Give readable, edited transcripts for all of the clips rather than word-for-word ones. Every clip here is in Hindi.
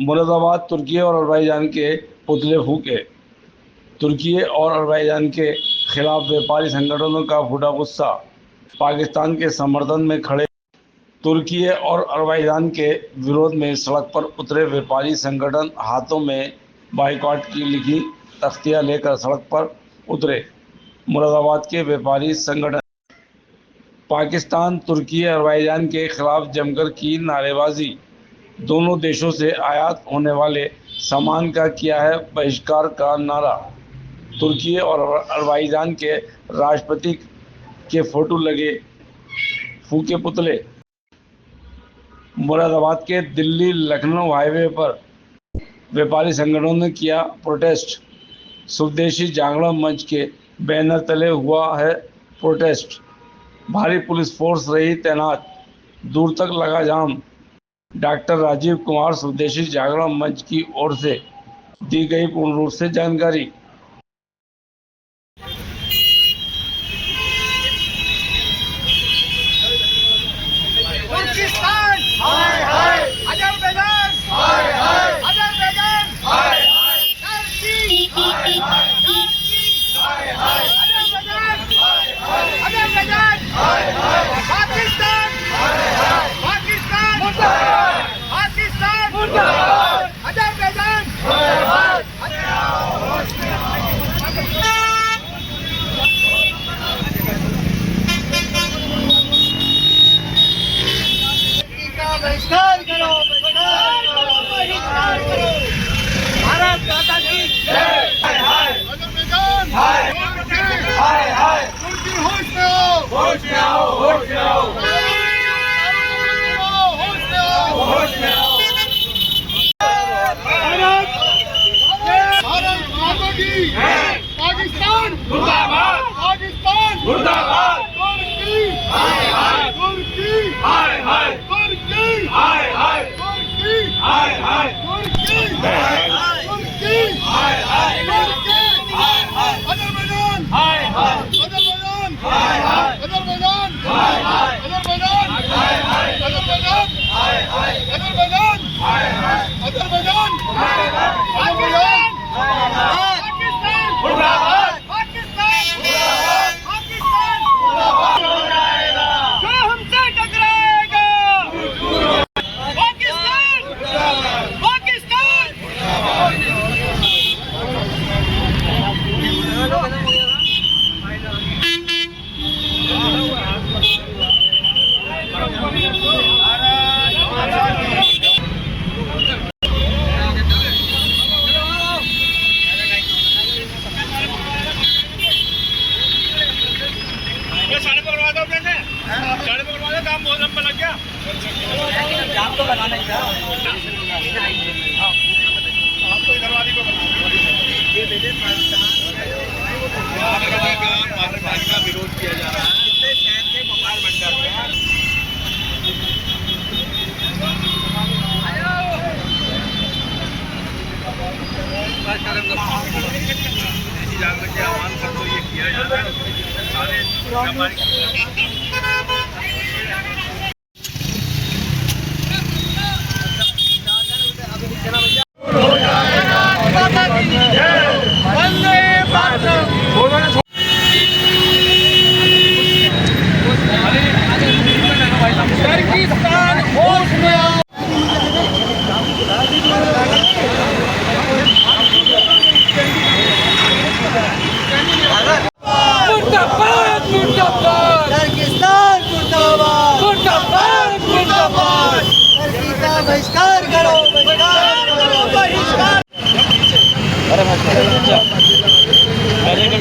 मुरादाबाद तुर्की और अजरबैजान के पुतले फूके। तुर्की और अजरबैजान के खिलाफ व्यापारी संगठनों का फूटा गुस्सा। पाकिस्तान के समर्थन में खड़े तुर्की और अजरबैजान के विरोध में सड़क पर उतरे व्यापारी संगठन हाथों में बाइकॉट की लिखी तख्तियां लेकर सड़क पर उतरे। मुरादाबाद के व्यापारी संगठन पाकिस्तान, तुर्की, अजरबैजान के खिलाफ जमकर की नारेबाजी। दोनों देशों से आयात होने वाले सामान का किया है बहिष्कार का नारा। तुर्की और अजरबैजान के राष्ट्रपति के फोटो लगे फूके पुतले। मुरादाबाद के दिल्ली लखनऊ हाईवे पर व्यापारी संगठनों ने किया प्रोटेस्ट। स्वदेशी जागरण मंच के बैनर तले हुआ है प्रोटेस्ट। भारी पुलिस फोर्स रही तैनात, दूर तक लगा जाम। डॉक्टर राजीव कुमार स्वदेशी जागरण मंच की ओर से दी गई पूर्ण रूप से जानकारी। तुर्किस्तान हाय हाय, अजरबैजान हाय हाय, अजरबैजान हाय हाय, टर्की हाय हाय, टर्की हाय हाय, अजरबैजान हाय हाय, अजरबैजान हाय हाय, पाकिस्तान हाय हाय, पाकिस्तान मुर्दाबाद, पाकिस्तान मुर्दाबाद, अजरबैजान हाय हाय। बहिष्कार करो, बहिष्कार करो, बहिष्कार करो। भारत माता की जय। हाय हाय, अजरबैजान हाय हाय हाय, तुर्की होश में आओ, होश में आओ, होश में आओ, होश में आओ, होश में आओ। भारत माता की जय। पाकिस्तान मुर्दाबाद, पाकिस्तान मुर्दाबाद, तुर्की हाय हाय, तुर्की हाय हाय, तुर्की हाय हाय, तुर्की हाय हाय, तुर्की हाय हाय, तुर्की हाय हाय, तुर्की हाय हाय, अजरबैजान हाय हाय, अजरबैजान हाय हाय, अजरबैजान हाय हाय, अजरबैजान हाय हाय, अजरबैजान हाय हाय, अजरबैजान हाय हाय, अजरबैजान हाय हाय, अजरबैजान हाय हाय, पाकिस्तान मुर्दाबाद, पाकिस्तान मुर्दाबाद, पाकिस्तान मुर्दाबाद हो जाएगा जो हमसे टकराएगा। पाकिस्तान पाकिस्तान साढ़े पकड़वा दो, अपने साढ़े पकड़वा दो, काम बहुत लंबा लग गया। जाम तो लगाना ही था, आपको इधरवादी को का विरोध किया जा रहा है। कितने शहर के मोबाइल मंडल जागरण के आह्वान पर तो ये किया जा रहा है। बहिष्कार करो, बहिष्कार करो, बहिष्कार। अरे एंगल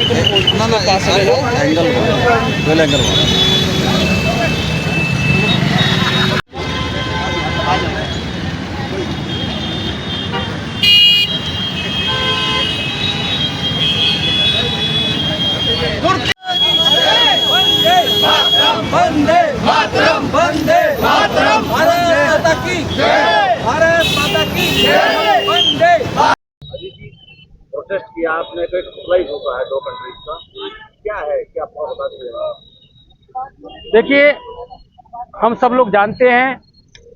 वंदे मातरम, वंदे मातरम, भारत माता की जय, भारत माता की जय, वंदे। प्रोटेस्ट किया आपने, तो एक फ्लाइट होता है दो कंट्रीज का, क्या है, क्या बता दीजिए। देखिए, हम सब लोग जानते हैं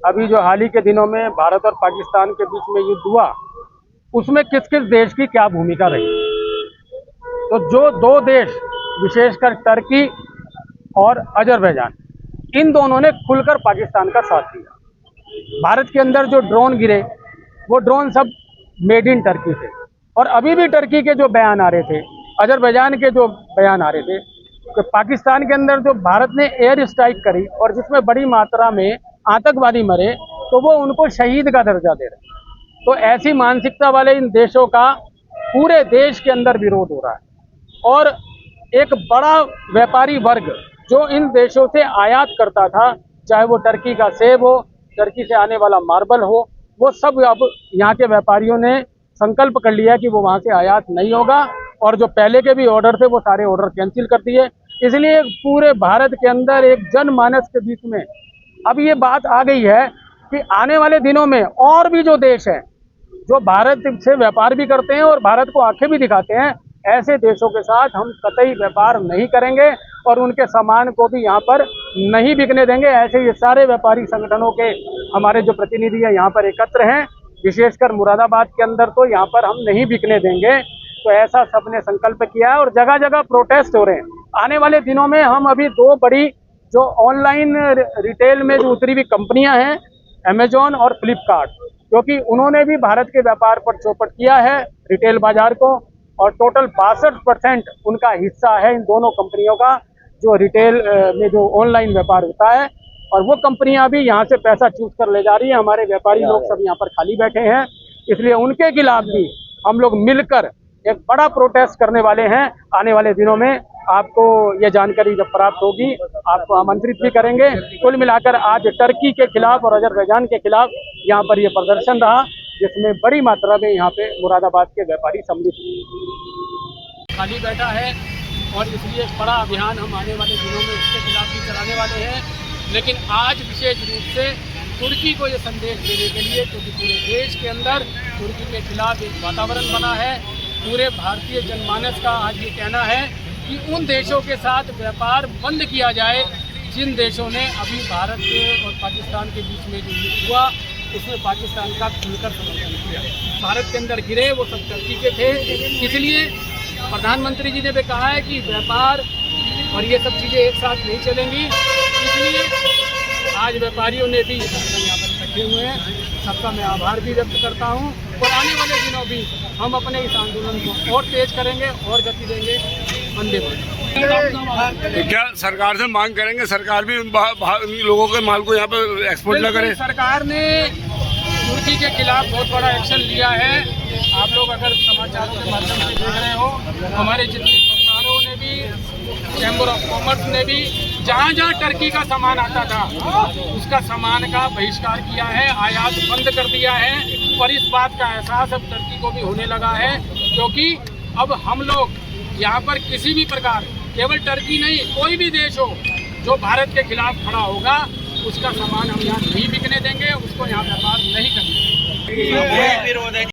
अभी जो हाल ही के दिनों में भारत और पाकिस्तान के बीच में युद्ध हुआ, उसमें किस किस देश की क्या भूमिका रही। तो जो दो देश, विशेषकर टर्की और अजरबैजान, इन दोनों ने खुलकर पाकिस्तान का साथ दिया। भारत के अंदर जो ड्रोन गिरे, वो ड्रोन सब मेड इन टर्की थे। और अभी भी टर्की के जो बयान आ रहे थे, अजरबैजान के जो बयान आ रहे थे, तो पाकिस्तान के अंदर जो भारत ने एयर स्ट्राइक करी और जिसमें बड़ी मात्रा में आतंकवादी मरे, तो वो उनको शहीद का दर्जा दे रहे। तो ऐसी मानसिकता वाले इन देशों का पूरे देश के अंदर विरोध हो रहा है। और एक बड़ा व्यापारी वर्ग जो इन देशों से आयात करता था, चाहे वो टर्की का सेब हो, टर्की से आने वाला मार्बल हो, वो सब अब यहाँ के व्यापारियों ने संकल्प कर लिया कि वो वहाँ से आयात नहीं होगा। और जो पहले के भी ऑर्डर थे, वो सारे ऑर्डर कैंसिल कर दिए। इसलिए पूरे भारत के अंदर एक जनमानस के बीच में अब ये बात आ गई है कि आने वाले दिनों में और भी जो देश हैं, जो भारत से व्यापार भी करते हैं और भारत को आंखें भी दिखाते हैं, ऐसे देशों के साथ हम कतई व्यापार नहीं करेंगे और उनके सामान को भी यहाँ पर नहीं बिकने देंगे। ऐसे ये सारे व्यापारी संगठनों के हमारे जो प्रतिनिधि हैं यहाँ पर एकत्र हैं, विशेषकर मुरादाबाद के अंदर, तो यहाँ पर हम नहीं बिकने देंगे। तो ऐसा सबने संकल्प किया है और जगह जगह प्रोटेस्ट हो रहे हैं। आने वाले दिनों में हम अभी दो बड़ी जो ऑनलाइन रिटेल में जो उतरी हुई कंपनियां हैं, अमेजॉन और फ्लिपकार्ट, क्योंकि उन्होंने भी भारत के व्यापार पर चौपट किया है रिटेल बाजार को, और टोटल 62% उनका हिस्सा है इन दोनों कंपनियों का, जो रिटेल में जो ऑनलाइन व्यापार होता है। और वो कंपनियां भी यहाँ से पैसा चूस कर ले जा रही हैं। हमारे व्यापारी लोग सब यहाँ पर खाली बैठे हैं, इसलिए उनके खिलाफ भी हम लोग मिलकर एक बड़ा प्रोटेस्ट करने वाले हैं। आने वाले दिनों में आपको ये जानकारी जब प्राप्त होगी, आपको आमंत्रित भी करेंगे। कुल मिलाकर आज टर्की के खिलाफ और अजरबैजान के खिलाफ यहाँ पर ये प्रदर्शन रहा, जिसमें बड़ी मात्रा में यहाँ पे मुरादाबाद के व्यापारी सम्मिलित हुए। खाली बैठा है और इसलिए एक बड़ा अभियान हम आने वाले दिनों में इसके खिलाफ भी चलाने वाले हैं। लेकिन आज विशेष रूप से तुर्की को ये संदेश देने के लिए, क्योंकि पूरे देश के अंदर तुर्की के खिलाफ एक वातावरण बना है। पूरे भारतीय जनमानस का आज ये कहना है कि उन देशों के साथ व्यापार बंद किया जाए जिन देशों ने अभी भारत और पाकिस्तान के बीच में जो युद्ध हुआ, उसमें पाकिस्तान का खुलकर समर्थन किया। भारत के अंदर गिरे वो सब टर्की के थे। इसलिए प्रधानमंत्री जी ने भी कहा है कि व्यापार और ये सब चीज़ें एक साथ नहीं चलेंगी। इसलिए आज व्यापारियों ने भी यहाँ पर इकट्ठे हुए हैं। सबका मैं आभार भी व्यक्त करता हूँ और आने वाले दिनों भी हम अपने इस आंदोलन को और तेज करेंगे और गति देंगे। वंदे मातरम। क्या सरकार से मांग करेंगे, सरकार भी उन लोगों के माल को यहाँ पर एक्सपोर्ट न करे? सरकार ने तुर्की के खिलाफ बहुत बड़ा एक्शन लिया है। आप लोग अगर समाचारों के माध्यम से देख रहे हो, हमारे जितनी सरकारों ने भी, चैम्बर ऑफ कॉमर्स ने भी, जहाँ जहाँ टर्की का सामान आता था उसका सामान का बहिष्कार किया है, आयात बंद कर दिया है। और इस बात का एहसास अब टर्की को भी होने लगा है, क्योंकि अब हम लोग यहाँ पर किसी भी प्रकार, केवल टर्की नहीं, कोई भी देश हो जो भारत के खिलाफ खड़ा होगा, उसका सामान हम यहाँ नहीं बिकने देंगे, उसको यहाँ व्यापार नहीं करने देंगे।